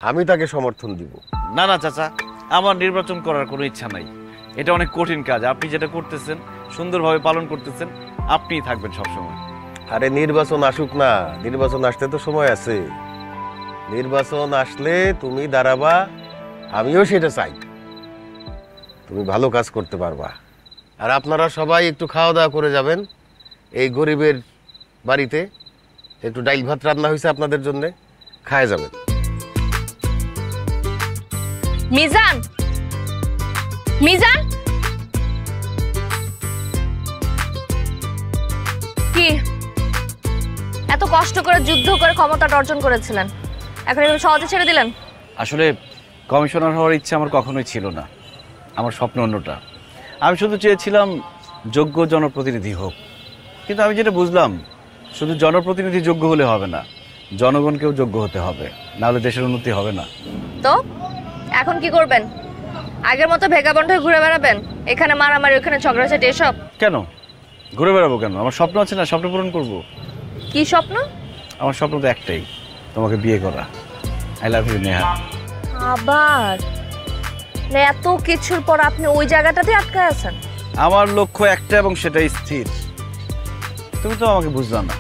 আমি তাকে সমর্থন দিব। না না চাচা, আমার নির্বাচন করার কোনো ইচ্ছা নাই। এটা অনেক কঠিন কাজ। আপনি যেটা করতেছেন সুন্দরভাবে পালন করতেছেন, আপনিই থাকবেন সবসময়। আরে নির্বাচন আসুক না, নির্বাচন আসতে তো সময় আছে। নির্বাচন আসলে তুমি দাঁড়াবা, আমিও সেটা চাই। তুমি ভালো কাজ করতে পারবা। আর আপনারা সবাই একটু খাওয়া দাওয়া করে যাবেন। এই গরিবের বাড়িতে একটু ডাইল ভাত রান্না হয়েছে আপনাদের জন্য, খায় যাবেন। মিজান, মিজান, কি এত কষ্ট করে যুদ্ধ করে ক্ষমতাটা অর্জন করেছিলেন, এখন এভাবে সহজে ছেড়ে দিলেন? আসলে কমিশনার হওয়ার ইচ্ছা আমার কখনোই ছিল না। আমার স্বপ্ন অন্যটা। আমি শুধু চেয়েছিলাম যোগ্য জনপ্রতিনিধি হোক। কিন্তু আমি যেটা বুঝলাম, শুধু জনপ্রতিনিধি যোগ্য হলে হবে না, জনগণকেও যোগ্য হতে হবে, নাহলে দেশের উন্নতি হবে না। তো এখন কি করবেন? আগের মতো ভেগাবন্ড হয়ে ঘুরে বেড়াবেন, এখানে মারামারি ওখানে ঝগড়াঝাটি এসব? কেন ঘুরে বেড়াবো কেন? আমার স্বপ্ন আছে না, স্বপ্ন পূরণ করব। কি স্বপ্ন? আমার স্বপ্ন তো একটাই, তোমাকে বিয়ে করা। I love you Neha. আবার এত কিছুর পর আপনি ওই জায়গাটাতে আটকে আছেন? আমার লক্ষ্য একটা এবং সেটাই স্থির। তুমি তো আমাকে বুঝলা না।